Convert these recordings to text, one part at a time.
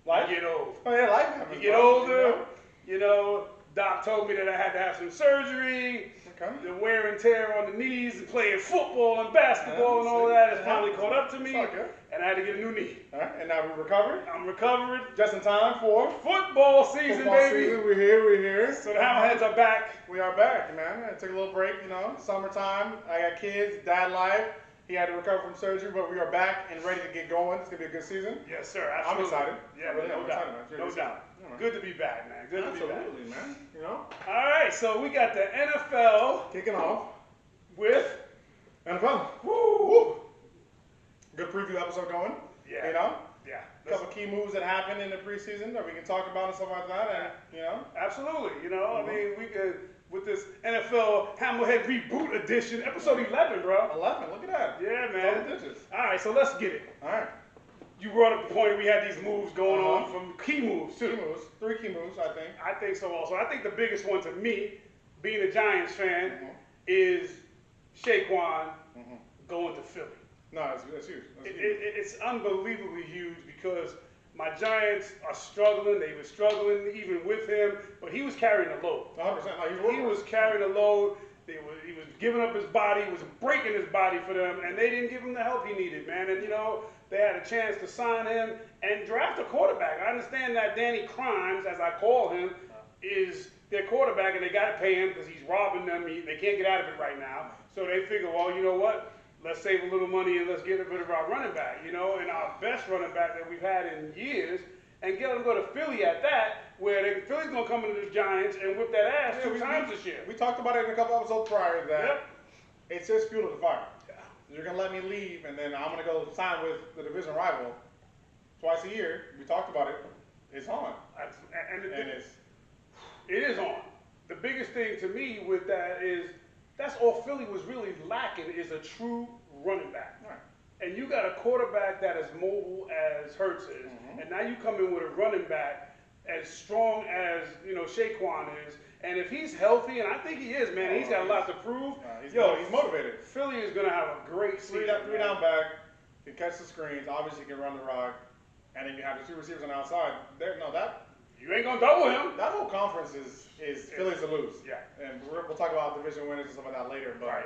Life? You get old. Oh yeah, life happens. You get bro. older. You know, doc told me that I had to have some surgery. Okay. The wear and tear on the knees and playing football and basketball and all that has finally caught up to me. It's all good. And I had to get a new knee. All right, and now we recovered. I'm recovered. Just in time for Football season, football baby. season. We're here. We're here. So the Hammerheads are back. We are back, man. I took a little break, you know, summertime. I got kids, dad life. He had to recover from surgery, but we are back and ready to get going. It's gonna be a good season. Yes, sir. I'm Absolutely. excited. Yeah, I really no am doubt. excited, man. No doubt. Yeah, man. Good to be back, man. Good to be back. Absolutely, man. You know, All right, so we got the NFL kicking off. with NFL. woo. Good preview episode going. Yeah. You know, Yeah. a couple key moves that happened in the preseason that we can talk about and stuff like that. And you know, Absolutely. You know, I mean, we could with this NFL Hammerhead Reboot Edition, episode 11, bro. 11. Look at that. Yeah, Double man. digits. All right, so let's get it. All right. You brought up the point we had these moves going on Uh-huh. from key moves Key too. moves. 3 key moves, I think. I think so also. I think the biggest one to me, being a Giants fan, Mhm. is Saquon Mhm. going to Philly. No, it's huge. That's huge. It's unbelievably huge because my Giants are struggling. They were struggling even with him, but he was carrying the load. 100%. No, He was carrying the load. He was giving up his body. He was breaking his body for them, and they didn't give him the help he needed, man. And you know, they had a chance to sign him and draft a quarterback. I understand that Danny Crimes, as I call him, is their quarterback, and they got to pay him because he's robbing them. They can't get out of it right now. So they figure, well, you know what? Let's save a little money and let's get rid of our running back, you know, and our best running back that we've had in years, and get them to go to Philly at that, where Philly's going to come into the Giants and whip that ass Yeah, two times this year. We talked about it in a couple episodes prior that Yep. it's just fuel to the fire. Yeah. You're going to let me leave, and then I'm going to go sign with the division rival twice a year. We talked about it. It's on. And And it's it is on. The biggest thing to me with that is that's all Philly was really lacking is a true running back. right. And you got a quarterback that is mobile as Hurts is, Mhm. and now you come in with a running back as strong as Saquon is. And if he's healthy, and I think he is, man, he's got a lot to prove. He's motivated. Philly is gonna have a great Three season. down, three man. down back, can catch the screens, obviously can run the rock, and then you have the 2 receivers on the outside. You ain't gonna double him. That whole conference is Philly's to lose. Yeah. And we'll talk about division winners and stuff like that later, but Right.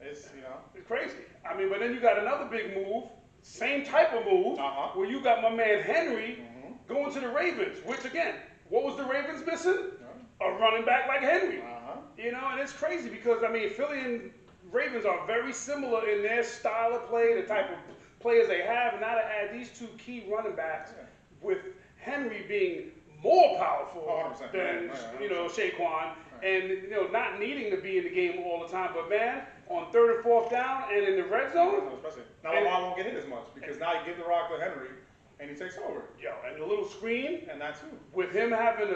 it's It's crazy. I mean, but then you got another big move, same type of move, Uh-huh. where you got my man Henry Mhm. going to the Ravens, which again, what was the Ravens missing? A running back like Henry. Uh-huh. You know, and it's crazy because, I mean, Philly and Ravens are very similar in their style of play, the type of players they have. And now to add these 2 key running backs Yeah. with Henry being more powerful 100%. than, Right. Saquon, and, not needing to be in the game all the time. But, man, on 3rd and 4th down and in the red zone, Especially. Now And- Lamar won't get hit as much because now you give the rock to Henry and he takes over. and the little screen, And that too. with him having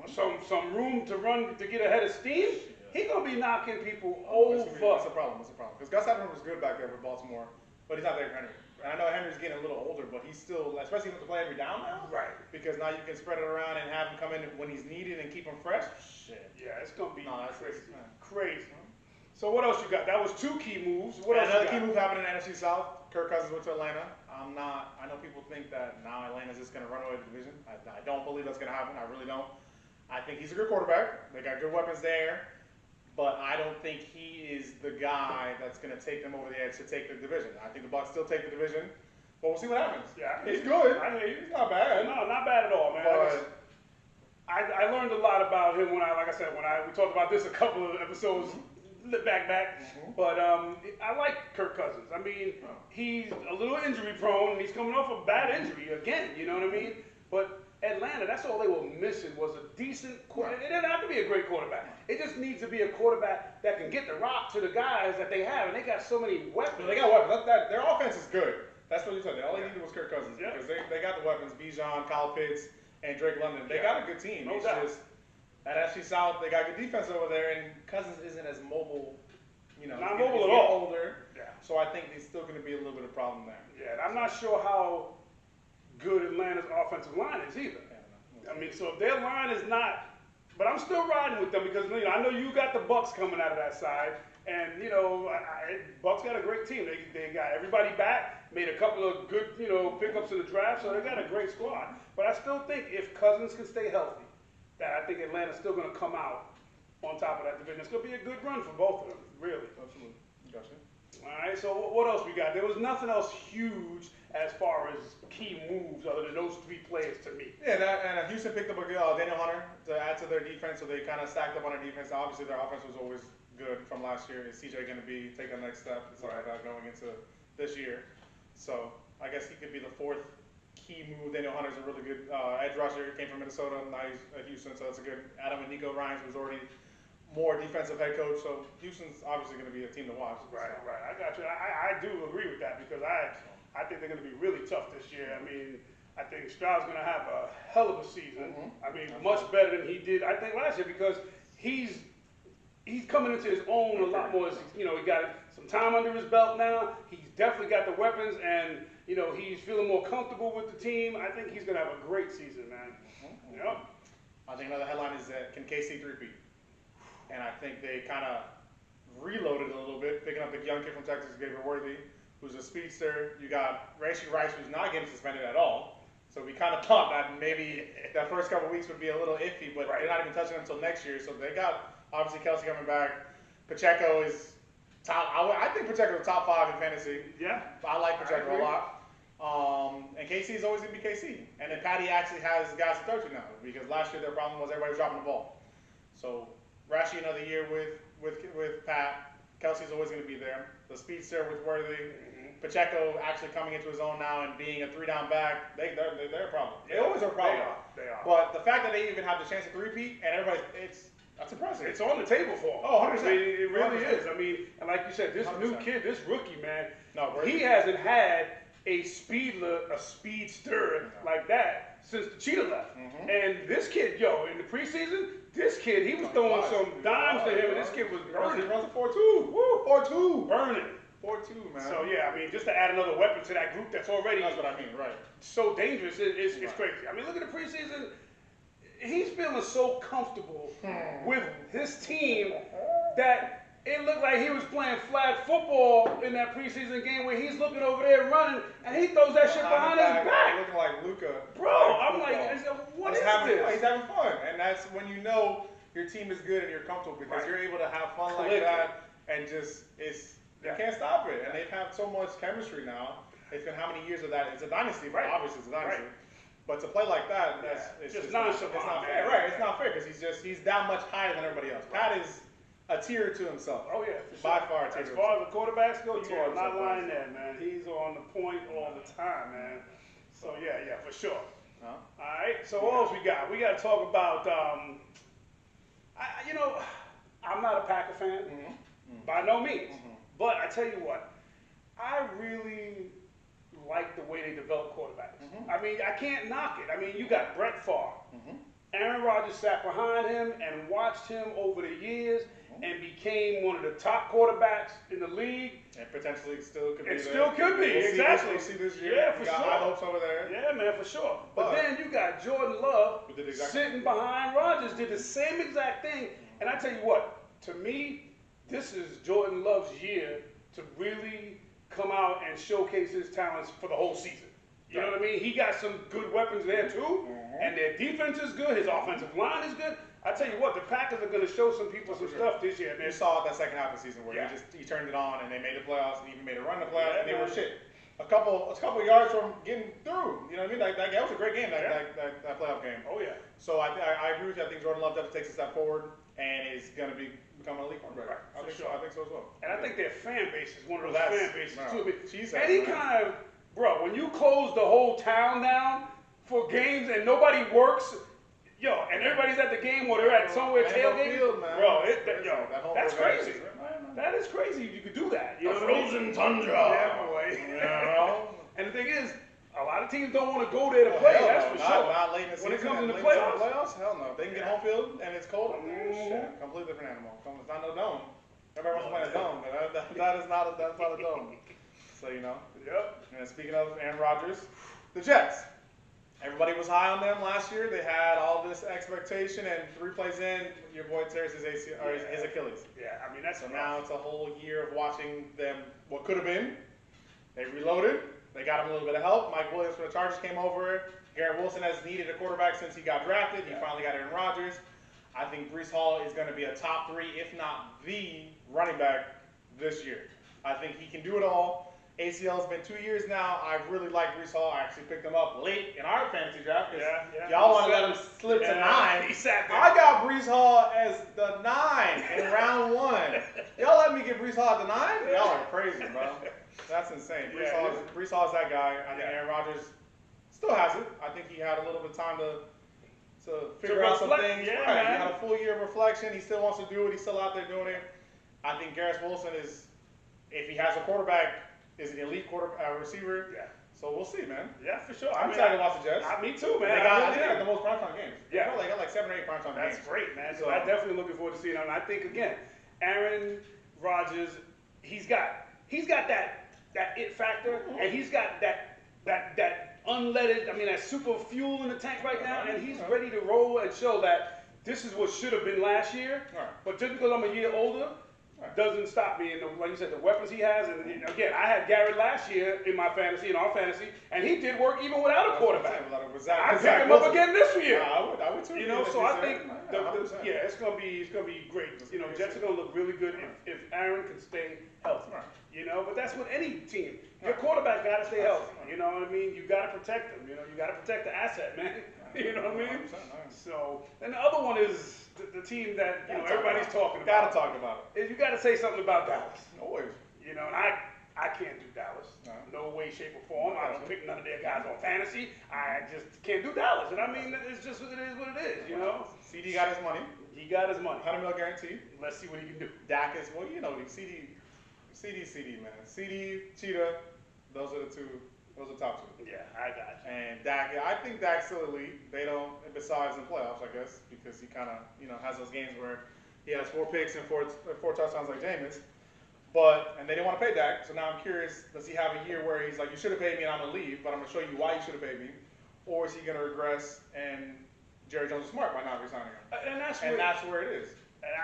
some room to run to get ahead of steam, he's going to be knocking people That's a over. problem. That's a problem. Because Gus Edwards was good back there for Baltimore, but he's not there for Henry. And I know Henry's getting a little older, but he's still, especially with the play every down now. Right. Because now you can spread it around and have him come in when he's needed and keep him fresh. Shit. Yeah, it's gonna be No, that's crazy. man. Crazy. So what else you got? That was 2 key moves. What else Another you key got? move happened in the NFC South. Kirk Cousins went to Atlanta. I know people think that now Atlanta's just going to run away with the division. I don't believe that's going to happen. I really don't. I think he's a good quarterback. They got good weapons there. But I don't think he is the guy that's going to take them over the edge to take the division. I think the Bucks still take the division. But we'll see what happens. Yeah, He's good. I hear you. He's not bad. No, not bad at all, man. But I learned a lot about him when like I said, we talked about this a couple of episodes back. Mhm. But I like Kirk Cousins. I mean, he's a little injury prone, and he's coming off a bad injury again. You know what I mean? But Atlanta, that's all they were missing was a decent quarterback. It doesn't have to be a great quarterback. It just needs to be a quarterback that can get the rock to the guys that they have, and they got so many weapons. they got weapons. Their offense is good. That's what you said. All they needed was Kirk Cousins Yeah. because they got the weapons. Bijan, Kyle Pitts, and Drake London. They got a good team. No It's doubt. just at FC South, they got good defense over there, and Cousins isn't as mobile. Not he's mobile getting at all. Older, Yeah. so I think there's still going to be a little bit of problem there. Yeah, and I'm not sure how good Atlanta's offensive line is either. Yeah, I mean, so if their line is not, but I'm still riding with them because I know you got the Bucks coming out of that side, And Bucks got a great team. They got everybody back. Made a couple of good pickups in the draft, so they got a great squad. But I still think if Cousins can stay healthy, that I think Atlanta's still going to come out on top of that division. It's going to be a good run for both of them, really. Absolutely. Gotcha. All right, so what else we got? There was nothing else huge as far as key moves other than those three players to me. Yeah, and Houston picked up a Daniel Hunter to add to their defense, so they kind of stacked up on their defense. Obviously, their offense was always good from last year. Is CJ going to take the next step? It's like that going into this year. So I guess he could be the fourth key move. Daniel Hunter's a really good edge rusher. Came from Minnesota, now he's at Houston, so that's a good. Adam and Nico Ryans was already more defensive head coach, so Houston's obviously going to be a team to watch. Right. I got you. I do agree with that because I think they're going to be really tough this year. I mean, I think Stroud's going to have a hell of a season. I mean, much better than he did, I think, last year because he's coming into his own a lot more. He got some time under his belt now. He's definitely got the weapons, and he's feeling more comfortable with the team. I think he's going to have a great season, man. Yep. I think another headline is that can KC three-peat? And I think they kind of reloaded a little bit, picking up the young kid from Texas, Gabriel Worthy, who's a speedster. You got Rashee Rice, who's not getting suspended at all. So we kind of thought that maybe that first couple of weeks would be a little iffy, but they're not even touching him until next year. So they got, obviously, Kelsey coming back. Pacheco is top. I think Pacheco is top 5 in fantasy. Yeah. I like Pacheco a lot. And KC is always going to be KC. And then Patty actually has guys to throw to now because last year their problem was everybody was dropping the ball. So Rashee another year with Pat. Kelsey's always going to be there. The speedster with Worthy. Pacheco actually coming into his own now and being a 3-down back. They're a problem. They always are a problem. They are. But the fact that they even have the chance to repeat and that's impressive. It's on the table for him. Oh, 100%. I mean, it really 100%. is. I mean, and like you said, this 100%. new kid, this rookie, man, Worthy. he hasn't had a speedster like that since the Cheetah left. And this kid, in the preseason, this kid, he was throwing some dimes to him, and this kid was burning. He runs a 4.2. Woo, 4.2. Burning. 4.2, man. So, yeah, I mean, just to add another weapon to that group that's already That's what I mean, right. so dangerous, it's crazy. I mean, look at the preseason. He's feeling so comfortable with his team that it looked like he was playing flag football in that preseason game where he's looking over there running and he throws that shit behind his back. Looking like Luka. Bro, I'm like, what is this? He's having fun. And that's when you know your team is good and you're comfortable because you're able to have fun like that and just, you can't stop it. And they've had so much chemistry now. It's been how many years of that? It's a dynasty, obviously it's a dynasty. But to play like that, it's just nonchalant. It's not fair, right? It's not fair because he's that much higher than everybody else. Pat is a tier to himself. Oh yeah, for by sure. far a tier. As far as the quarterbacks go, you are not lying there, man. He's on the point all the time, man. So yeah, for sure. All right. So what else we got? We got to talk about. I'm not a Packer fan by no means, but I tell you what, I really like the way they develop quarterbacks. I mean, I can't knock it. I mean, you got Brett Favre. Aaron Rodgers sat behind him and watched him over the years and became one of the top quarterbacks in the league. And potentially still could be. It still could be, exactly. We'll see this year. Yeah, for sure. High hopes over there. Yeah, man, for sure. But then you got Jordan Love sitting behind Rodgers, did the same exact thing. And I tell you what, to me, this is Jordan Love's year to really come out and showcase his talents for the whole season. You know what I mean? He got some good weapons there too, and their defense is good. His offensive line is good. I tell you what, the Packers are going to show some people some stuff this year. Man. You saw it that second half of the season where he turned it on and they made the playoffs and even made a run in the playoffs and they were shit. A couple yards from getting through. You know what I mean? That was a great game. That playoff game. Oh yeah. So I agree with you. I think Jordan Love definitely takes a step forward and is going to become an elite quarterback. I think so as well. And I think their fan base is one of those fan bases too. And he kind of, bro, when you close the whole town down for games and nobody works, and everybody's at the game or they're at somewhere tailgating, bro, that's crazy. That is crazy. You could do that. You know what I mean? Frozen tundra. Yeah, boy. And the thing is, a lot of teams don't want to go there to play. That's for sure. Not late in the season. When it comes in the playoffs, hell no. If they can get home field and it's cold, shit, completely different animal. It's not no dome. Everybody wants to play a dome, but that's not a dome. So Yep. And speaking of Aaron Rodgers, the Jets. Everybody was high on them last year. They had all this expectation, and 3 plays in, your boy tears his ACL, or his Achilles. Yeah, I mean, that's So rough. now it's a whole year of watching them. What could have been. They reloaded. They got him a little bit of help. Mike Williams from the Chargers came over. Garrett Wilson has needed a quarterback since he got drafted. He finally got Aaron Rodgers. I think Breece Hall is going to be a top 3, if not the running back this year. I think he can do it all. ACL's been 2 years now. I really like Breece Hall. I actually picked him up late in our fantasy draft. Yeah. Y'all want to let him slip to 9. He sat there. I got Breece Hall as the 9 in round 1. Y'all let me get Breece Hall at the 9? Y'all are crazy, bro. That's insane. Breece Hall is that guy. I think Aaron Rodgers still has it. I think he had a little bit of time to figure out some things. Yeah, right. man. He had a full year of reflection. He still wants to do it. He's still out there doing it. I think Garrett Wilson is, if he has a quarterback, is an elite receiver. Yeah. So we'll see, man. Yeah, for sure. I'm excited to watch the Jets. Me too, man. They got the most primetime games. Yeah. They got like 7 or 8 primetime games. That's great, man. So So I'm definitely looking forward to seeing him. And I think again, Aaron Rodgers, he's got that it factor, and he's got that unleaded, that super fuel in the tank right now, and he's ready to roll and show that this is what should have been last year. Right. But just because I'm a year older, doesn't stop me. And like you said, the weapons he has, and again, I had Garrett last year in my fantasy, in our fantasy, and he did work even without a quarterback. I picked him up again this year. I would too. So I think, Yeah, it's gonna be great. Jets are gonna look really good if Aaron can stay healthy. Right. But that's with any team. Your quarterback gotta stay healthy. You know what I mean? You gotta protect him. You gotta protect the asset, man. You know what I mean? 100%, So, and the other one is the team that everybody's talking about. Gotta talk about Is you gotta say something about Dallas. Always. And I can't do Dallas. No way, shape, or form. I don't pick none of their guys on fantasy. I just can't do Dallas. And it's just what it is, CD got his money. He got his money. $100 million guaranteed. Let's see what he can do. Dak is, CD, man. CD, Cheetah, those are the top 2. Yeah, I got you. And Dak, I think Dak's still elite. They don't, besides in playoffs, I guess, because he kind of, has those games where he has 4 picks and 4 touchdowns like Jameis. And they didn't want to pay Dak, so now I'm curious, does he have a year where he's like, you should have paid me and I'm going to leave, but I'm going to show you why you should have paid me? Or is he going to regress and Jerry Jones is smart by not resigning him? And that's where it is.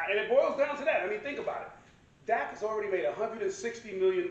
And it boils down to that. Think about it. Dak has already made $160 million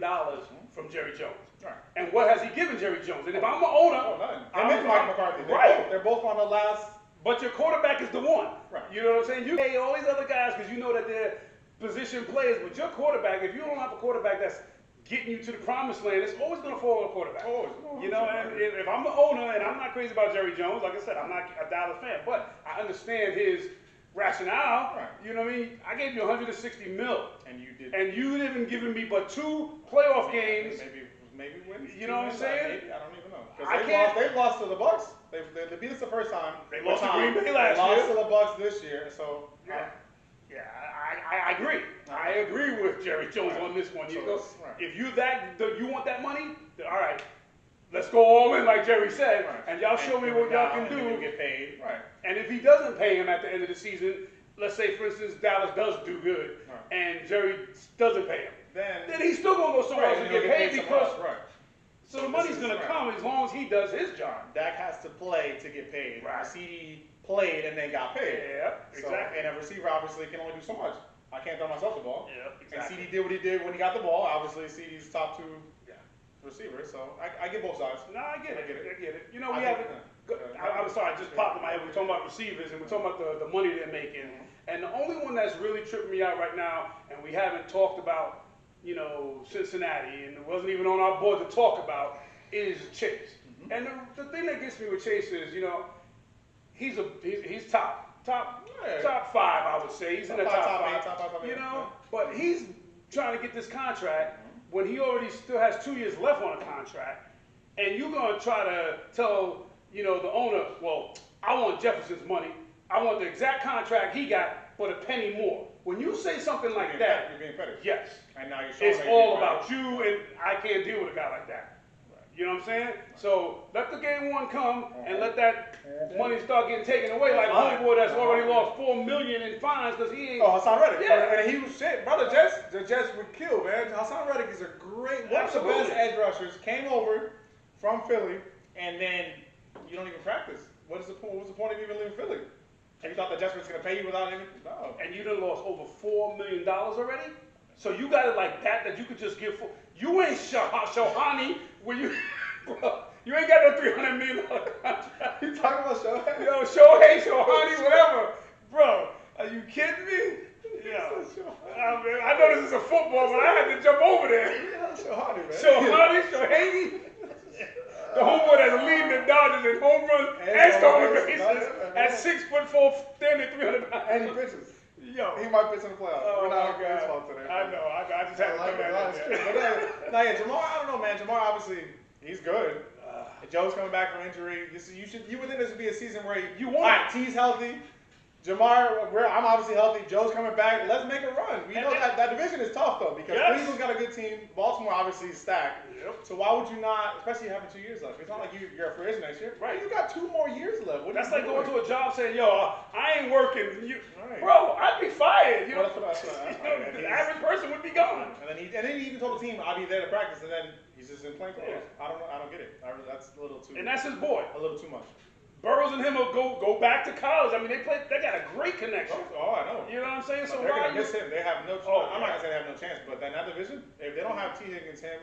from Jerry Jones. Right. And what has he given Jerry Jones? And if I'm the owner, nothing. Him and Mike McCarthy. They're both on the last. But your quarterback is the one. Right. You know what I'm saying? You pay all these other guys because you know that they're position players. But your quarterback, if you don't have a quarterback that's getting you to the promised land, it's always going to fall on the quarterback. Always. And if I'm the owner, and I'm not crazy about Jerry Jones, like I said, I'm not a Dallas fan, but I understand his rationale. Right. You know what I mean? I gave you $160 million. And you did. And you didn't give me but 2 playoff games. Maybe wins. You know what I'm saying? Maybe, I don't even know. Because they've lost to the Bucks. They beat us the first time. They lost to Green Bay last year. They lost to the Bucks this year. So I agree. I agree with Jerry Jones on this one. If you want that money, then all right, let's go all in like Jerry said, and y'all show me what y'all can do. You get paid. Right. And if he doesn't pay him at the end of the season, let's say for instance Dallas does do good, and Jerry doesn't pay him, then he's still gonna go somewhere else and get paid because. So the money's going to come as long as he does his job. Dak has to play to get paid. Right. CD played and then got paid. Yeah, exactly. And a receiver obviously can only do so much. I can't throw myself the ball. Yeah, exactly. And CD did what he did when he got the ball. Obviously, CD's top 2 receivers. So I get both sides. No, I get it. I I'm sorry, it just popped in my head. We're talking about receivers and we're talking about the money they're making. And the only one that's really tripping me out right now, and we haven't talked about, Cincinnati, and it wasn't even on our board to talk about, is Chase. And the thing that gets me with Chase is, he's top 5, I would say. He's in the top 5. But he's trying to get this contract when he already still has 2 years left on a contract, and you're gonna try to tell, the owner, well, I want Jefferson's money. I want the exact contract he got, but a penny more. When you say something like that, you're being petty. yes. And now you're showing it's all about you, and I can't deal with a guy like that. You know what I'm saying? So let the game 1 come and let that money start getting taken away. Like homeboy that's already lost $4 million in fines because he ain't. Oh, Hassan Reddick. Yeah. And he was shit. Brother, the Jets would kill, man. Hassan Reddick is a great, one of the best edge rushers. Came over from Philly and then you don't even practice. What is the point? What's the point of even leaving Philly? And you thought the Jets were going to pay you without even? No. And you done lost over $4 million already? So you got it like that you could just give for. You ain't Shohani where you, bro, you ain't got no $300 million contract. You talking about Shohei? Yo, Shohani, whatever. Bro, are you kidding me? Yo, I know this is a football, but I had to jump over there. Yeah, Shohani, man. Shohani? The homeboy that's leading the Dodgers in home runs and stolen bases at 6'4", standing 300 pounds. And he pitches. Yo. He might pitch in the playoffs. Oh We're not my on God. baseball today. I know. I just had to like come it. back. That's true. But yeah, Jamar, I don't know, man. Jamar, obviously, he's good. Joe's coming back from injury. You would think this would be a season where You all want right, T's healthy. Jamar, I'm obviously healthy. Joe's coming back. Let's make a run. We know that division is tough though because Yes. Cleveland's got a good team. Baltimore obviously is stacked. Yep. So why would you not, especially having 2 years left? It's not like you're a free agent next year. Right. You got 2 more years left. What That's are like you going doing? to a job saying, yo, I ain't working. Right. Bro, I'd be fired. You know, Well, that's what the average person would be gone. And then he even told the team, I'll be there to practice, and then he's just in plain clothes. Yeah. I don't get it. That's a little too. And that's his boy. a little too much. Burrows and him will go back to college. I mean, they got a great connection. Oh, I know. You know what I'm saying? So They're why gonna miss him. They have no. Oh, I'm not yeah. gonna say they have no chance, but then that division, if they don't have T Higgins, him,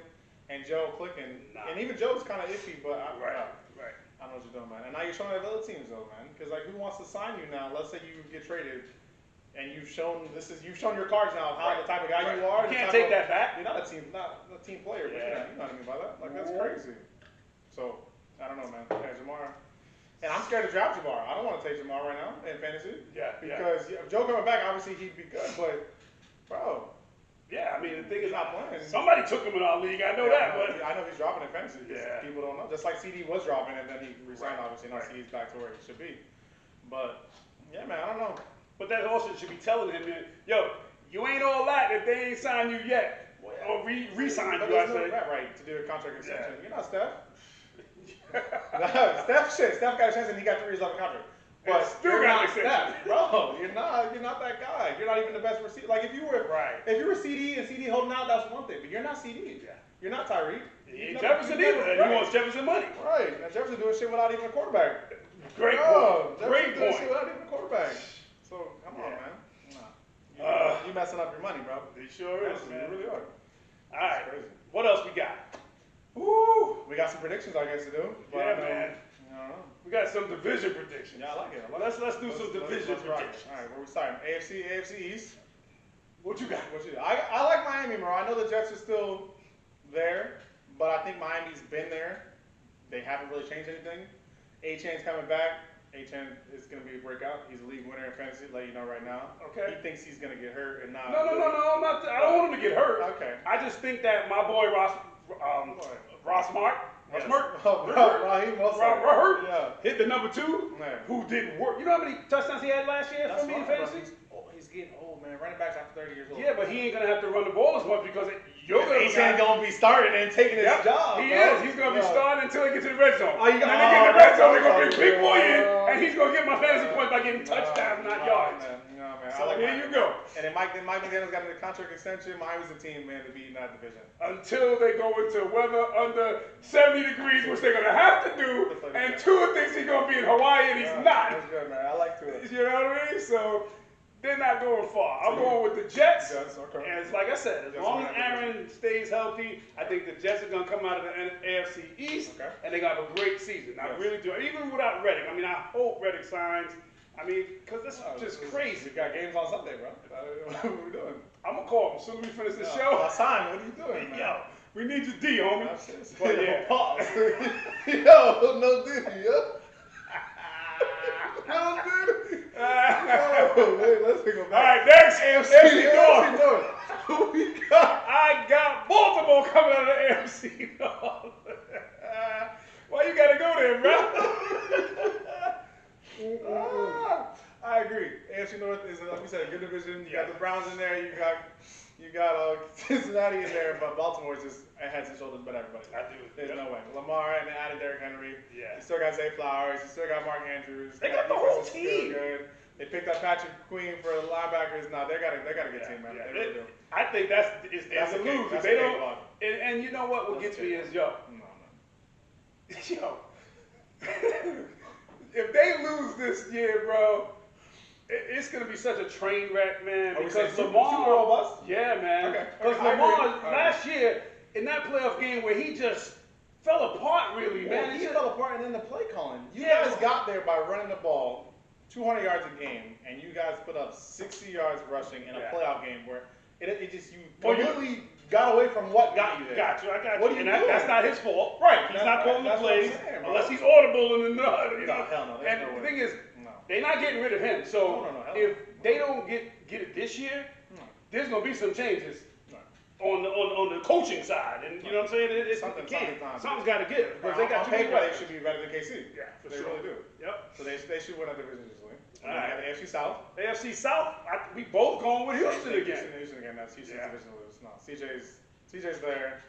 and Joe clicking, Nah. and even Joe's kind of iffy, but Right. I know what you're doing, man. And now you're showing that other teams though, man, because like who wants to sign you now? Let's say you get traded, and you've shown your cards now of how the type of guy you are. You the can't type take of- that back. You're not a team player, but Yeah. you know what I mean by that. Like that's Mhm. crazy. So I don't know, man. Yeah, Jamar. And I'm scared to draft Jamar. I don't want to take Jamar right now in fantasy. Yeah. Because if Joe coming back, obviously he'd be good, but bro, Yeah, I mean, the thing is, he's not playing. somebody took him in our league. I know that, but I know he's dropping in fantasy. Because Yeah. people don't know. Just like CD was dropping, and then he resigned. Right. Obviously, now CD's back to where he should be. But yeah, man, I don't know. But that also should be telling him, yo, you ain't all that if they ain't signed you yet, or re-signed But you. I there's no say. that right to do a contract extension. Yeah. You're not Steph. Steph got a chance, and he got 3 years left of contract. And But still you're got not an extension. Steph, bro. You're not that guy. You're not even the best receiver. Like if you were Right. if you were CD and CD holding out, that's one thing. But you're not CD. Yeah. You're not Tyreek. He ain't You've Jefferson never- either, and right. he wants Jefferson money. Right. And Jefferson doing shit without even a quarterback. Great Bro, point. Jefferson Great doing point. shit without even a quarterback. So come on, Yeah. man. Nah. You Uh, messing up your money, bro. He sure is, You man. really are. All right. It's crazy. What else we got? Woo! We got some predictions, I guess, to do. But, Yeah, man. I don't know. We got some division predictions. Yeah, I like it. Let's do some division rock it. predictions. All right, where we starting? AFC East. What you got? I like Miami, bro. I know the Jets are still there, but I think Miami's been there. They haven't really changed anything. A-Chain's coming back. A-Chain is going to be a breakout. He's a league winner in fantasy, let you know right now. Okay. He thinks he's going to get hurt and not. No, I'm not. I don't want him to get hurt. Okay. I just think that my boy Ross Smart, Yes. Smart, Oh, Raheem Mostert. Hurt, Yeah. hit the number 2, Man. who didn't work. You know how many touchdowns he had last year That's for me in fine, bro. fantasy? He's getting old, man. Running backs after 30 years old. Yeah, but he ain't gonna have to run the ball as much because you're gonna. A-Chain going to be starting and taking his Yep, job. he bro. is. He's gonna be Yeah. starting until he gets to the red zone. Oh, you got- and then they get in the oh, red zone, they're gonna that's bring Big Boy in, good. and he's gonna get my fantasy points by getting touchdowns, not yards. No, man. So I like here Miami. you go. And then Mike McDaniels got a contract extension. Miami's the team, man, to beat in that division. Until they go into weather under 70 degrees, which they're gonna have to do, and Tua thinks he's gonna be in Hawaii and he's Yeah, not. That's good, man. I like Tua. You know what I mean? So they're not going far. I'm going with the Jets. Jets, okay. And it's like I said, as Jets long as are gonna Aaron stays healthy, I think the Jets are gonna come out of the AFC East, Okay. and they're gonna have a great season. I Yes. really do. Even without Reddick, I mean, I hope Reddick signs. I mean, because this is just crazy. We got games on Sunday, bro. What are we doing? I'm gonna call him as soon as we finish the Yo, show. Hassan, what are you doing, man? Yo, we need your D, homie. That's it. But yeah. Pause. Yo, no duty, yo. No duty. Oh, wait, let's go back. All right, next. AFC North. North. Who we got? I got Baltimore coming out of the AFC North. Why you gotta go there, bro? I agree. AFC North is, like we said, a good division. You got the Browns in there. You got Cincinnati in there, but Baltimore is just heads and shoulders above everybody. I do. There's no way. Lamar and they added Derrick Henry. Yeah. You still got Zay Flowers. You still got Mark Andrews. They got the Defense whole is still team. Good. They picked up Patrick Queen for the linebackers. Now they got a good team, man. Yeah. They really do. I think that's That's a a lose. cake. If That's they a don't, cakewalk. and you know what? What That's gets a me cakewalk. is yo, No. recruits this year, bro. It's gonna be such a train wreck, man. Are we Because saying Super Bowl bust? yeah, man. Okay. Because I agree. Lamar I last year in that playoff game where he just fell apart, really, Well, man. he fell apart and then the play calling. You Yeah. guys got there by running the ball 200 yards a game, and you guys put up 60 yards rushing in a Yeah. playoff game where it just you Well, you- completely got away from what got you there. Got you, I got What you. are you And doing? that's not his fault. Right, He's that's not right. calling the That's what I'm plays saying, bro. unless he's audible and then No, hell no, there's And no the way. thing is, No. they're not getting rid of him. So No, hell if no. they don't get it this year, No. there's gonna be some changes No. on the coaching side, and you know what I'm saying? It's Something's not- something's got to give because they got on too many paper, they weapons. should be better than KC. Yeah, for they sure. really do. Yep. So they should win that division easily. All And then right. the AFC South. AFC South, we both going with Houston again. Houston again. That's Houston's Yeah. division lose. No, CJ's there.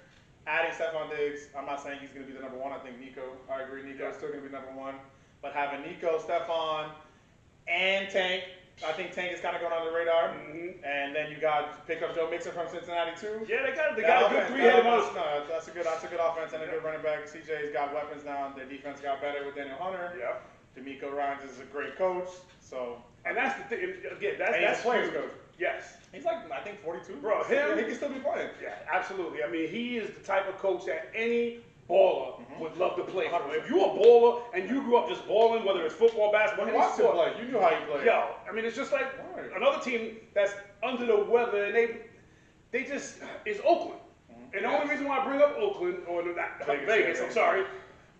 Adding Stephon Diggs, I'm not saying he's going to be the number one. I think Nico, I agree, Nico's Yeah. still going to be number one. But having Nico, Stephon, and Tank, I think Tank is kind of going under the radar. Mhm. And then you got pick up Joe Mixon from Cincinnati too. Yeah, they got That a good offense- three-headed that offense- monster. No, that's a good offense and a good running back. CJ's got weapons now. Their defense got better with Daniel Hunter. Yep. D'Amico Ryans is a great coach. So And that's the thing. Again, and he's that's a players huge. coach. Yes. He's like I think 42. Bro, him- he can still be playing. Yeah, absolutely. I mean, he is the type of coach that any baller would love to play for. 100%. If you're a baller and you grew up just balling, whether it's football, basketball, You any watched him sport, play. You knew how he played. yo, I mean, it's just like Right. another team that's under the weather, and they just is Oakland. And the only reason why I bring up Oakland or not Vegas, I'm sorry,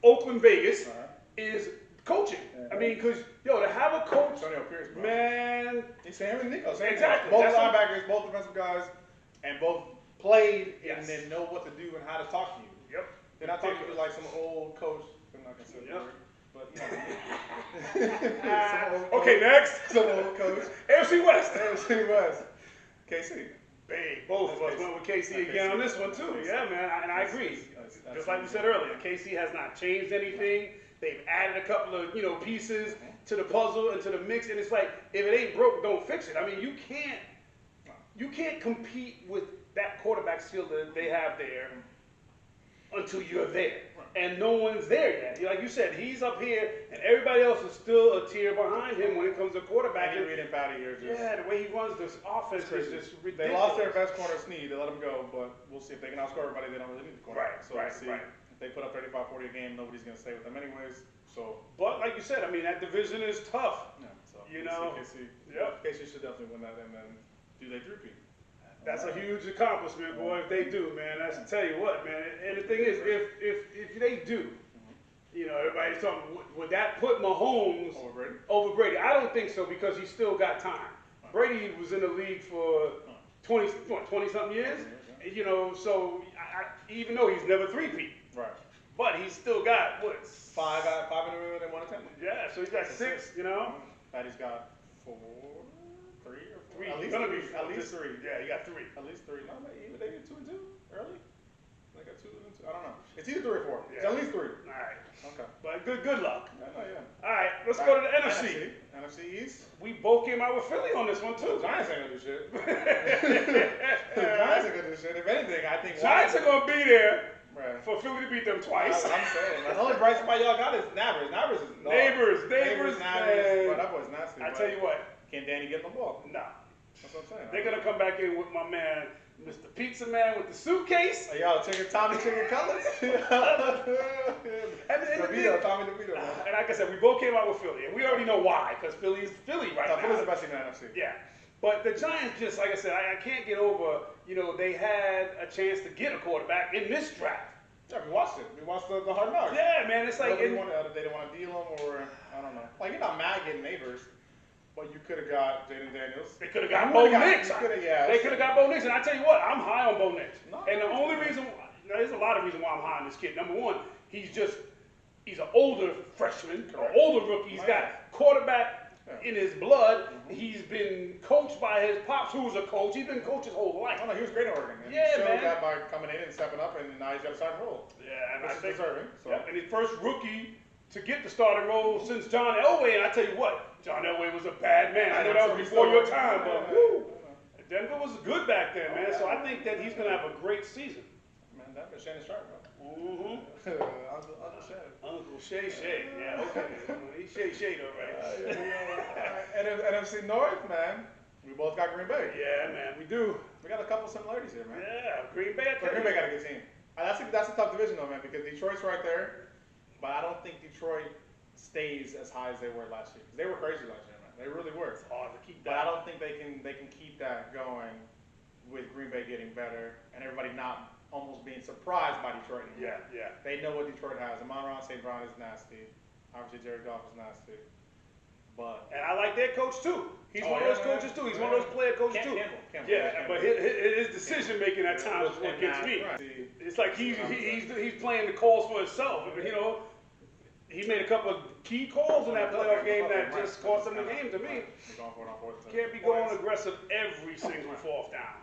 Oakland, Vegas, Uh-huh. is coaching. I mean, because yo, to have a coach, Antonio Pierce, bro. man, He's him and Nico. Same Exactly. Both That's what- linebackers, both defensive guys, and both played Yes. and then know what to do and how to talk to you. yep. They're not talking to you like some old coach. I'm not gonna say the Yep. word, but you know, some old Okay, coach, next, some old coach. AFC West. AFC West, KC. Hey, both of us went with KC again on this one too. Yeah, man, and I agree. That's Just like we said earlier, KC has not changed anything. They've added a couple of pieces to the puzzle and to the mix, and it's like if it ain't broke, don't fix it. I mean, you can't compete with that quarterback skill that they have there until you're there, and no one's there yet. Like you said, he's up here, and everybody else is still a tier behind him when it comes to quarterback. Andy Reid and Patty here just. Yeah, the way he runs this offense is just ridiculous. They lost their best corner, Snead. They let him go, but we'll see if they can outscore everybody. They don't really need the quarterback. Right, So right, we'll see. right. If they put up 35, 40 a game, nobody's going to stay with them anyways. So, But like you said, I mean that division is tough. yeah. So You we'll know, see. yep. KC should definitely win that, and then do they three-peat? That's a huge accomplishment, boy. If they do, man, that's to tell you what, man. And the thing is, if they do, everybody's talking. Would that put Mahomes Over Brady? over Brady? I don't think so because he's still got time. Brady was in the league for 20 something years. So even though he's never three-peat, Right. but he's still got what? Five in New England and one attempt. Yeah, so he's got six. Patty's got three or four. Three. At least Gonna three. be At least three. Yeah, you got three. At least three. No, maybe they did 2 and 2 early. They got 2 and 2. I don't know. It's either 3 or 4. It's Yeah. at least 3. All right, Okay. but good luck. Yeah. All right, let's go to the NFC. NFC East. We both came out with Philly on this one The too. Giants ain't gonna do shit. The Giants ain't gonna do shit. If anything, I think Giants are gonna be there Right. for Philly to beat them That's twice. what I'm saying. Man. The only bright spot y'all got is Nabers. Nabers is dog. Neighbors, Nabers. man. But that boy's nasty. I bro. tell you what, Can Danny get the ball? nah, That's what I'm saying. they're gonna come back in with my man, Mr. Pizza Man, with the suitcase. Hey, y'all, Tommy Chicken Cutlets? DeVito, Tommy DeVito, man. And like I said, we both came out with Philly, and we already know why, because Philly's Philly right No, now. Philly's the best team in the NFC. Yeah. But the Giants, just like I said, I can't get over, they had a chance to get a quarterback in this draft. Yeah, we watched it. We watched the Hard Knocks. Yeah, man, it's like, They didn't want to deal him, or I don't know. Like, you're not mad getting Neighbors, but you could have got Jaden Daniels. they could have got You Bo would've got- Nix. you coulda- yeah, They could have got Bo Nix, and I tell you what, I'm high on Bo Nix. No, And the only reason, there's a lot of reasons why I'm high on this kid. Number one, he's an older freshman, an Correct. older rookie. He's got quarterback Yeah. in his blood. He's been coached by his pops, who's a coach. He's been coached his whole life. I don't know, he was great at Oregon. And Yeah, he showed man. that by coming in and stepping up, and now he's got a starting role. Yeah, and Which I is think deserving. So. Yep, and his first rookie to get the starting role since John Elway. And I tell you what, John Elway was a bad man. I know that was before your time, but woo, Denver was good back then, man. So I think that he's going to have a great season. Man, that was Shannon Sharp, bro. Uncle Shay. Uncle Shay Shay. Yeah, okay. He's Shay Shay though, right? NFC North, man. We both got Green Bay. Yeah, man, we do. We got a couple similarities here, man. Yeah, Green Bay. But Green Bay got a good team. That's a tough division though, man, because Detroit's right there, but I don't think Detroit stays as high as they were last year. They were crazy last year, man. They really were. It's hard to keep But that. I don't think they can keep that going with Green Bay getting better and everybody not almost being surprised by Detroit anymore. Yeah. They know what Detroit has. Amon-Ra St. Brown is nasty. Obviously, Jared Goff is nasty. But And I like their coach too. He's one of those coaches too. He's one of those player coaches too. Campbell. Yeah, but his decision making at times is what gets me. Right. It's like he's playing the calls for himself. You know, he made a couple of key calls in that playoff game that just cost him the game to me. Can't be going aggressive every single fourth down.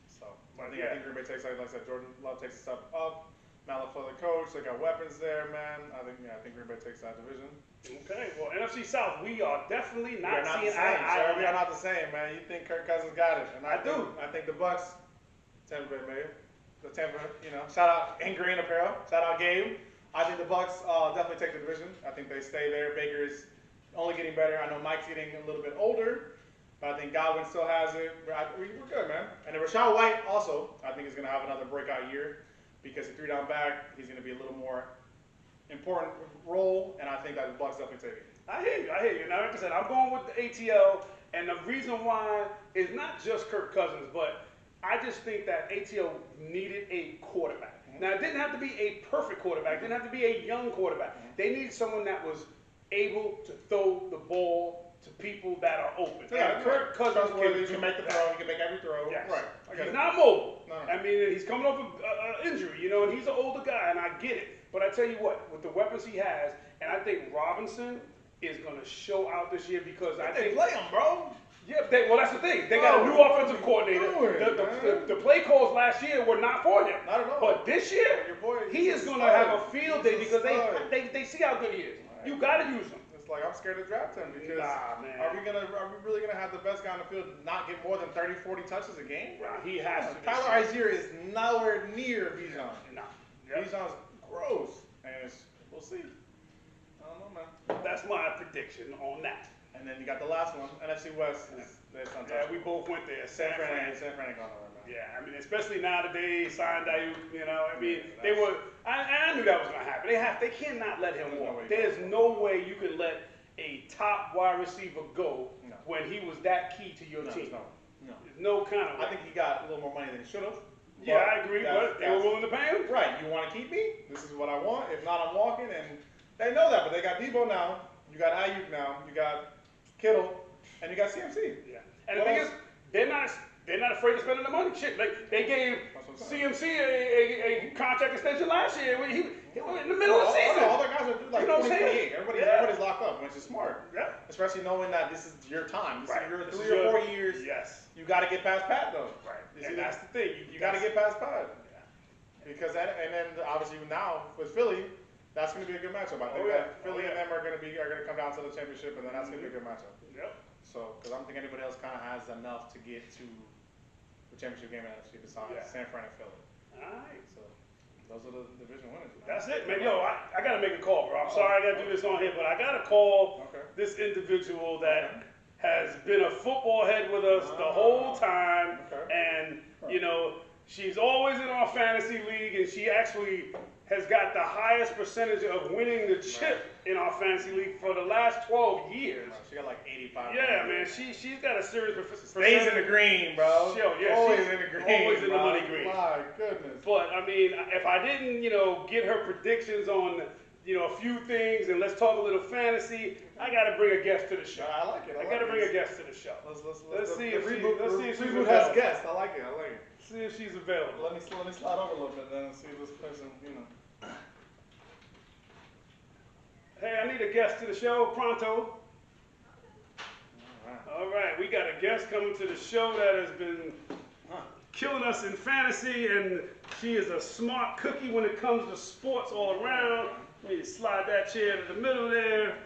So I think Green Bay takes, like I said, Jordan Love takes a step up. Matt LaFleur, the coach, they got weapons there, man. I think Green Bay takes that division. Okay, well, NFC South, we are definitely We are not not seeing the same, sir. We are eye. not the same, man. You think Kirk Cousins got it, and I do. I think the Bucks, Tampa Bay, maybe. The Tampa, shout out in green apparel. Shout out Gabe. I think the Bucks definitely take the division. I think they stay there. Baker's only getting better. I know Mike's getting a little bit older, but I think Godwin still has it. We're good, man. And then Rachaad White also, I think, is going to have another breakout year because the 3-down back, he's going to be a little more important role, and I think that the Bucks definitely take it. I hear you. Now, like I said, I'm going with the ATL, and the reason why is not just Kirk Cousins, but I just think that ATL needed a quarterback. Now, it didn't have to be a perfect quarterback. It didn't have to be a young quarterback. They needed someone that was able to throw the ball to people that are open. Yeah, and Kirk Cousins you can make the throw. You can make every throw. Yes. Right. He's not mobile. No. I mean, he's coming off an injury, and he's an older guy, and I get it. But I tell you what, with the weapons he has, and I think Robinson is going to show out this year because I think play him, bro. Yeah, well, that's the thing. They got a new offensive coordinator. The play calls last year were not for him. Not at all. But this year, Your boy, he is going to have a field day because they see how good he is. Right. You got to use him. It's like I'm scared to draft him because Nah, man. are we really gonna have the best guy on the field not get more than 30, 40 touches a game? Nah, he has to. Tyler Algier is nowhere near Bijan. Nah. Yep. Bijan's gross, and we'll see. I don't know, man. That's my prediction on that. And then you got the last one, NFC West. Yeah, we both went there. San Fran. San Fran ain't going nowhere, man. Yeah, I mean, especially nowadays, signed Ayuk, I mean, Yeah, they were, I knew that was going to happen. They cannot let him walk. There's no way you can let a top wide receiver go when he was that key to your team. No. There's no kind of way. I think he got a little more money than he should have. Yeah, I agree, but they were willing to pay him. Right, you want to keep me? This is what I want. If not, I'm walking, and they know that. But they got Debo now. You got Ayuk now. You got Kittle, and you got CMC. Yeah, and the thing is, they're not afraid of spending the money. Shit, like they gave CMC a contract extension last year. He was in the middle of the season. All their guys are like 28. Everybody's locked up, which is smart. Yeah. Especially knowing that this is your time. This is your 3 or 4 years. Yes. You got to get past Pat, though. Right. And that's the thing. You got to get past Pat. Because and then obviously now with Philly, that's going to be a good matchup. I think that Philly and them are going to come down to the championship, and then that's going to be a good matchup. Yep. So, because I don't think anybody else kind of has enough to get to the championship game in NFC besides San Fran and Philly. All right. So, those are the division winners. Man. That's it, man. Yo, I got to make a call, bro. I'm sorry I got to do this on here, but I got to call this individual that has been a football head with us the whole time, and she's always in our fantasy league, and she actually has got the highest percentage of winning the chip in our fantasy league for the last 12 years. She got like 85. Yeah, man. She's got a serious percentage. Stays in the green, bro. Always in the green. Always in the money green. My goodness. But I mean, if I didn't, get her predictions on, a few things, and let's talk a little fantasy, I got to bring a guest to the show. I like it. I got to bring a guest to the show. Let's see if she's reboot available. has guests. I like it. See if she's available. Let me slide over a little bit then and see if this person, Hey, I need a guest to the show pronto. All right, we got a guest coming to the show that has been killing us in fantasy, and she is a smart cookie when it comes to sports all around. Let me slide that chair to the middle there,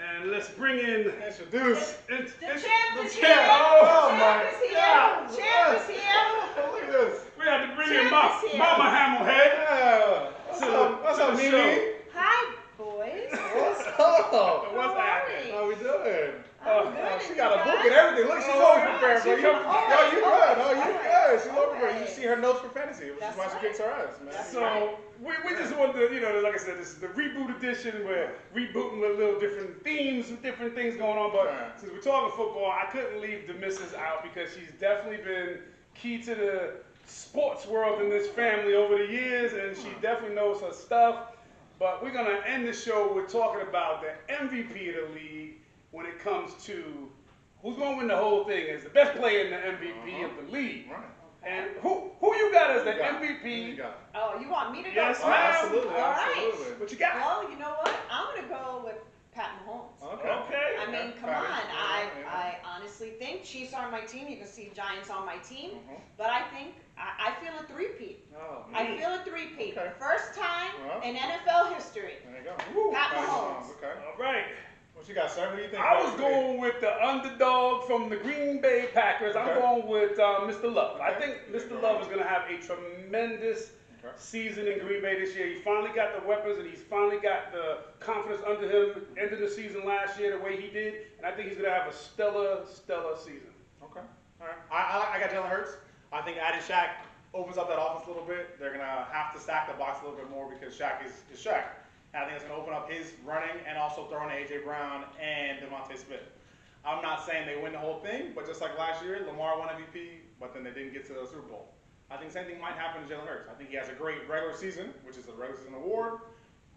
and let's bring in. Introduce. The champ is here. Oh my God. Champ is here. Look at this. We had to bring in Mama Hammerhead. Yeah. What's up, the Mimi? show. Hi, boys. What's up? What's How are happening? we? How we doing? I'm good. She and got you a book guys? and everything. Look, she's Oh, always right. prepared, She bro. come- Yo, you good? Oh, you Always. good? She's over Always. You see her notes for fantasy, which is That's why she right. kicks her ass, man. That's So right. we just wanted to, like I said, this is the reboot edition. We're rebooting with little different themes and different things going on. But Yeah. since we're talking football, I couldn't leave the missus out because she's definitely been key to the sports world in this family over the years, and she definitely knows her stuff. But we're gonna end the show with talking about the MVP of the league when it comes to who's gonna win the whole thing as the best player in the MVP of the league. Right. And who you got as the Who you got? MVP? Who you got? Oh, you want me to go Yes, first? Oh, ma'am. absolutely, All right. absolutely. What you got? Well, you know what? I'm going to go with Pat Mahomes. Okay. I mean, come Patty. on. Yeah. I honestly think Chiefs are my team. You can see Giants on my team. Mhm. But I think I feel a three-peat. Oh, I feel a three-peat. Okay. First time Well. in NFL history. there you go. Woo. Pat Patty Mahomes. Okay. All right. What you got, sir? What do you think? I was going with the underdog from the Green Bay Packers. I'm Okay. going with Mr. Love. I Okay. think Mr. Love is going to have a tremendous Okay. season in Green Bay this year. He finally got the weapons and he's finally got the confidence under him. Ended the season last year the way he did, and I think he's going to have a stellar season. Okay. All right. I got Jalen Hurts. I think adding Shaq opens up that offense a little bit. They're gonna have to stack the box a little bit more because Shaq is Shaq. And I think it's gonna open up his running and also throwing to AJ Brown and Devontae Smith. I'm not saying they win the whole thing, but just like last year, Lamar won MVP, but then they didn't get to the Super Bowl. I think the same thing might happen to Jalen Hurts. I think he has a great regular season, which is a regular season award,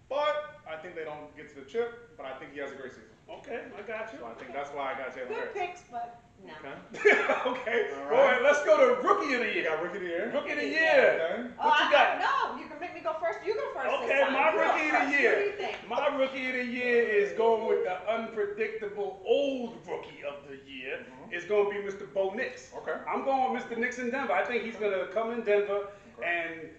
but I think they don't get to the chip. But I think he has a great season. Okay, I got you. So I think that's why I got Jalen Good Hurts. picks, but no. Okay. Okay. All All right. right, let's go to Rookie of the You Year. got Rookie of the Year. Rookie of the Year. Okay. What you got? No, you can make me go first. You go first. Okay, this time. my You go Rookie of the first. Year. What do you think? My Rookie of the Year is going with the unpredictable old Rookie of the Year. It's going to be Mr. Bo Nix. Okay. I'm going with Mr. Nix in Denver. I think he's going to come in Denver, and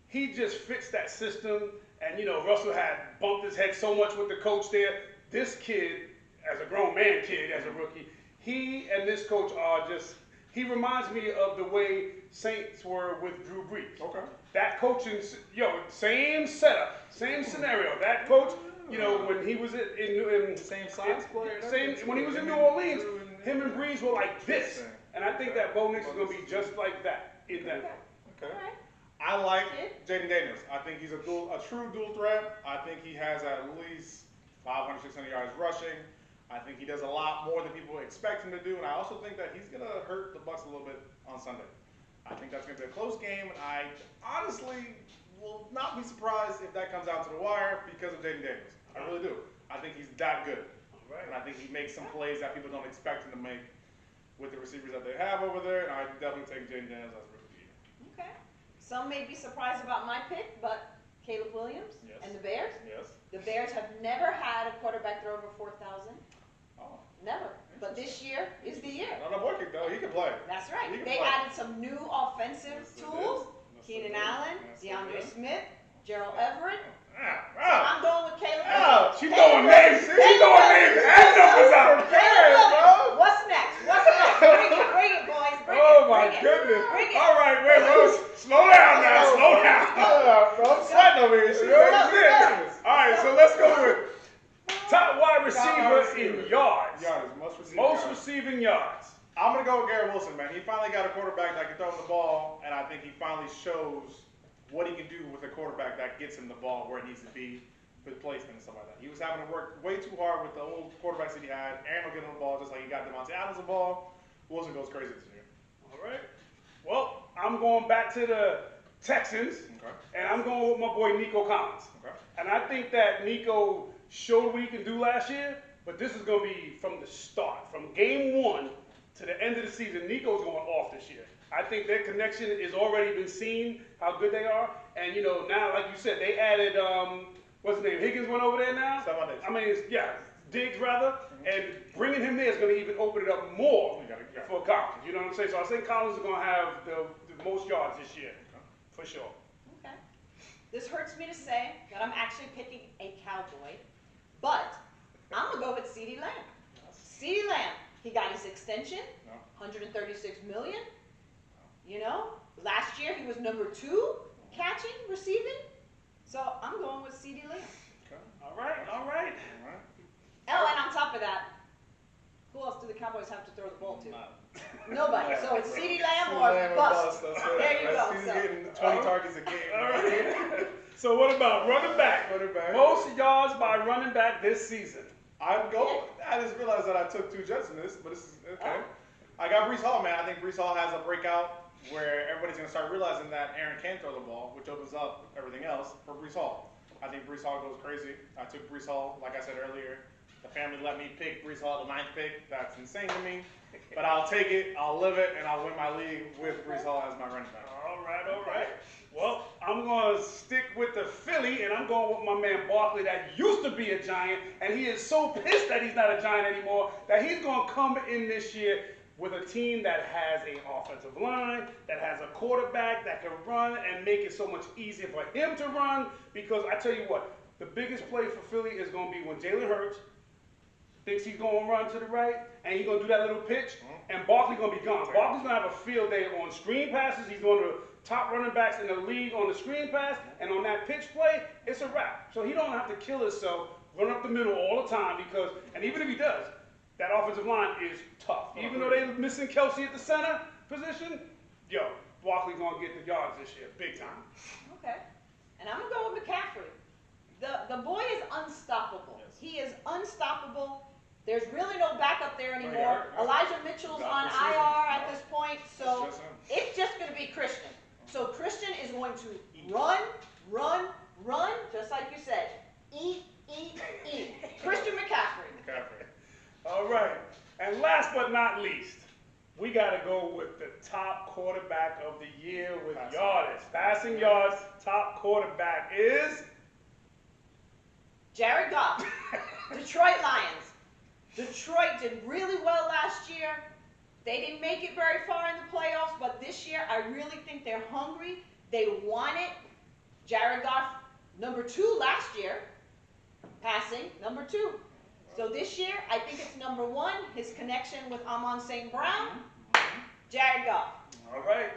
he just fits that system. And, Russell had bumped his head so much with the coach there. This kid, as a grown man kid, as a rookie, he and this coach are just, he reminds me of the way Saints were with Drew Brees. Okay. That coaching, same setup, same scenario. That coach, when he was in Same size player. when he was in New Orleans, him and Breeze were like this. And I think that Bo Nix is going to be just like that in Denver. Okay. All right. I like Jaden Daniels. I think he's a true dual threat. I think he has at least 500, 600 yards rushing. I think he does a lot more than people expect him to do. And I also think that he's going to hurt the Bucs a little bit on Sunday. I think that's going to be a close game. And I honestly will not be surprised if that comes out to the wire because of Jaden Daniels. I really do. I think he's that good. And I think he makes some plays that people don't expect him to make with the receivers that they have over there. And I definitely take Jaden Daniels as Rookie of the Year. Okay. Some may be surprised about my pick, but Caleb Williams Yes. and the Bears. Yes. The Bears have never had a quarterback throw over 4,000. Oh. Never. But this year is the year. No, boy can go. He can play. That's right. He can They play. added some new offensive Yes, they tools. did. Yes, Keenan they did. Allen, Yes, they DeAndre did. Smith, Gerald Everett. So Ah, I'm going with Caleb ah, Williams. She Caleb throwing names, Williams. she throwing names and numbers out. Caleb Williams. bro. What's next? What's next? Bring it, boys. Bring Oh it. my Bring it. goodness. Bring it. All right, wait, Rose. Slow down now, slow down. Bro, I'm sweating over here. She's That's making it. sense. All right, so let's go with top wide receiver in yards. Yards, most receiving Most yards. receiving yards. I'm gonna go with Garrett Wilson, man. He finally got a quarterback that can throw him the ball, and I think he finally shows what he can do with a quarterback that gets him the ball where it needs to be with placement and stuff like that. He was having to work way too hard with the old quarterbacks that he had. Aaron will get him the ball just like he got Devontae Adams the ball. Wilson goes crazy this year. All right. Well, I'm going back to the Texans, Okay. and I'm going with my boy Nico Collins. Okay. And I think that Nico showed what he can do last year, but this is going to be from the start. From game one to the end of the season, Nico's going off this year. I think their connection is already been seen, how good they are. And, now, like you said, they added, what's his name? Higgins went over there now? Stephon Diggs. I mean, Diggs rather. And bringing him there is going to even open it up more You got it, yeah. for Collins. You know what I'm saying? So I think Collins is going to have the most yards this year, for sure. Okay. This hurts me to say that I'm actually picking a Cowboy, but I'm going to go with CeeDee Lamb. CeeDee Lamb, he got his extension, No. 136 million. Last year he was number 2 catching, receiving. So I'm going with CeeDee Lamb. Okay. All right. All right. Oh, and on top of that, who else do the Cowboys have to throw the ball to? Not- Nobody. So it's CeeDee Lamb CeeDee or Lamb bust. That's it. There you go. He's So- getting 20 targets a game. All right. So what about running back? Running back. Most yards by running back this season. I'm going. I just realized that I took 2 Jets in this, but this is okay. I got Breece Hall, man. I think Breece Hall has a breakout where everybody's going to start realizing that Aaron can throw the ball, which opens up everything else for Breece Hall. I think Breece Hall goes crazy. I took Breece Hall, like I said earlier. The family let me pick Breece Hall the 9th pick. That's insane to me. But I'll take it, I'll live it, and I'll win my league with Breece Hall as my running back. All right. Well, I'm going to stick with the Philly, and I'm going with my man Barkley that used to be a Giant, and he is so pissed that he's not a Giant anymore that he's going to come in this year with a team that has an offensive line, that has a quarterback that can run and make it so much easier for him to run. Because I tell you what, the biggest play for Philly is going to be when Jalen Hurts thinks he's going to run to the right, and he's going to do that little pitch, and Barkley's going to be gone. Barkley's going to have a field day on screen passes. He's one of the top running backs in the league on the screen pass, and on that pitch play, it's a wrap. So he don't have to kill himself, run up the middle all the time, because, and even if he does, that offensive line is tough. Even though they're missing Kelsey at the center position, Barkley's going to get the yards this year, big time. Okay. And I'm going to go with McCaffrey. The boy is unstoppable. Yes. He is unstoppable. There's really no backup there anymore. yeah. Elijah Mitchell's He's on out this season. IR at Yeah. this point, so It's just him. it's just going to be Christian. So Christian is going to run, just like you said. Eat. Christian McCaffrey. McCaffrey. All right. And last but not least, we got to go with the top quarterback of the year with Passing yardage. Passing yards, top quarterback is Jared Goff. Detroit Lions. Detroit did really well last year. They didn't make it very far in the playoffs, but this year I really think they're hungry. They want it. Jared Goff, number 2 last year, passing, number 2. So this year, I think it's number 1, his connection with Amon St. Brown, Jared Goff. all right.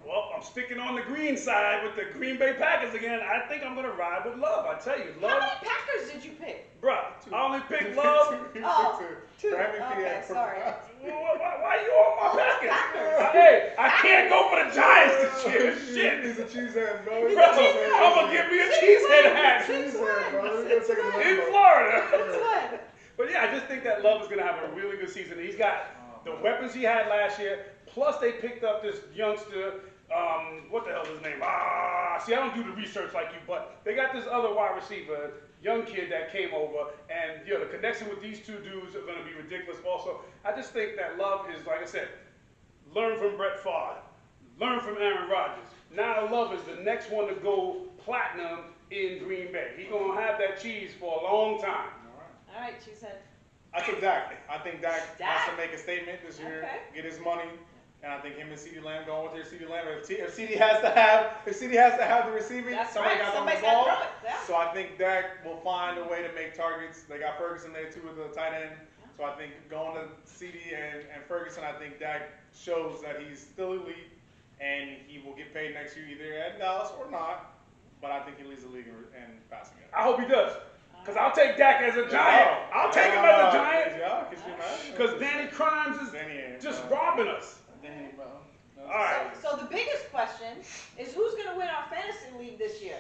Well, I'm sticking on the green side with the Green Bay Packers again. I think I'm going to ride with Love. I tell you, How Love. many Packers did you pick? Bruh, I only picked Love. Oh, 2. For MVP Okay, and for sorry. Why you on my Packers? Packers. Hey, I can't go for the Giants this year. Shit. He's a cheesehead, bro. He's Bro, a cheesehead. I'm going to give me a cheesehead hat Cheesehead, bro. Six We're gonna take in it to Florida. What? But yeah, I just think that Love is going to have a really good season. He's got the weapons he had last year, plus they picked up this youngster, what the hell is his name? See, I don't do the research like you, but they got this other wide receiver, young kid that came over, and the connection with these 2 dudes are going to be ridiculous also. I just think that Love is, like I said, learn from Brett Favre, learn from Aaron Rodgers. Now Love is the next one to go platinum in Green Bay. He's going to have that cheese for a long time. All right, she said. I took Dak. I think Dak has to Dak? make a statement this year, Okay. get his money, and I think him and CeeDee Lamb going with their CeeDee Lamb. If CeeDee has to have the receiving, That's somebody right. got to Somebody's the ball. got to throw it. Yeah. So I think Dak will find a way to make targets. They got Ferguson there too with the tight end. So I think going to CeeDee and Ferguson, I think Dak shows that he's still elite, and he will get paid next year either at Dallas or not. But I think he leads the league in passing it. I hope he does. Because I'll take Dak as a Giant. I'll take him as a Giant. Yeah, because you know. Because Danny Crimes is just robbing us. Danny, bro. All right. So the biggest question is who's going to win our fantasy league this year?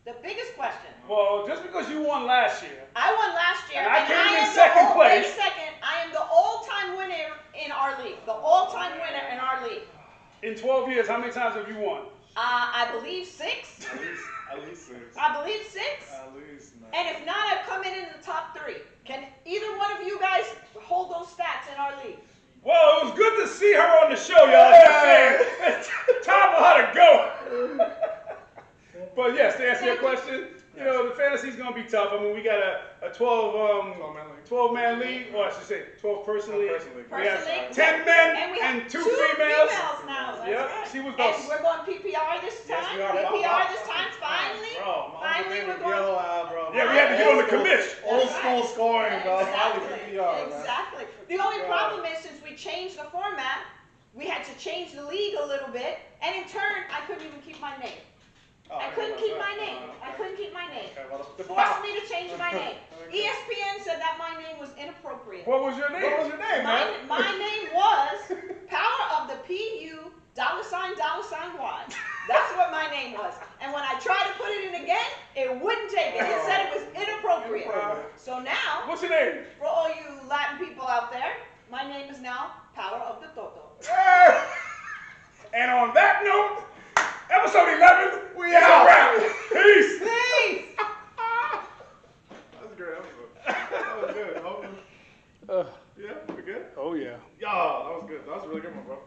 The biggest question. Well, just because you won last year, I won last year. And I came in am second the place. Wait a second. I am the all-time winner in our league. The all-time winner in our league. in 12 years, how many times have you won? I believe 6. At least 6. I believe 6. At least, man. And if not, I've come in the top 3. Can either one of you guys hold those stats in our league? Well, it was good to see her on the show, y'all. Just saying. Time for her to go. But yes, to answer your question, the fantasy's gonna be tough. I mean, we got a 12-man league, or I should say 12-person league. We have Person league. 10 men And we have and 2 two females. now. That's Yep, right. she was And the- we're going PPR this Yes, time. we are. PPR this time, finally. Bro, Finally, we're going. yellow out, bro. Yeah, we had to get on the commission. Old That's school right. scoring, bro. Finally Exactly. PPR, man. Exactly. The only Bro. problem is since we changed the format, we had to change the league a little bit, and in turn, I couldn't even keep my name. Oh, I couldn't keep my name. I couldn't keep my name. Okay, well, the Forced me to change my name. Okay. ESPN said that my name was inappropriate. What was your name? What was your name, man? My name was Power of the PU $$$$$Y. That's what my name was. And when I tried to put it in again, it wouldn't take it. It said it was inappropriate. So now, What's your name? for all you Latin people out there, my name is now Power of the Toto. And on that note, episode 11, We is a out. wrap. Peace. Peace! That was a great episode. That was good. Yeah, we good? Oh yeah. Yeah, that was good. That was a really good one, bro.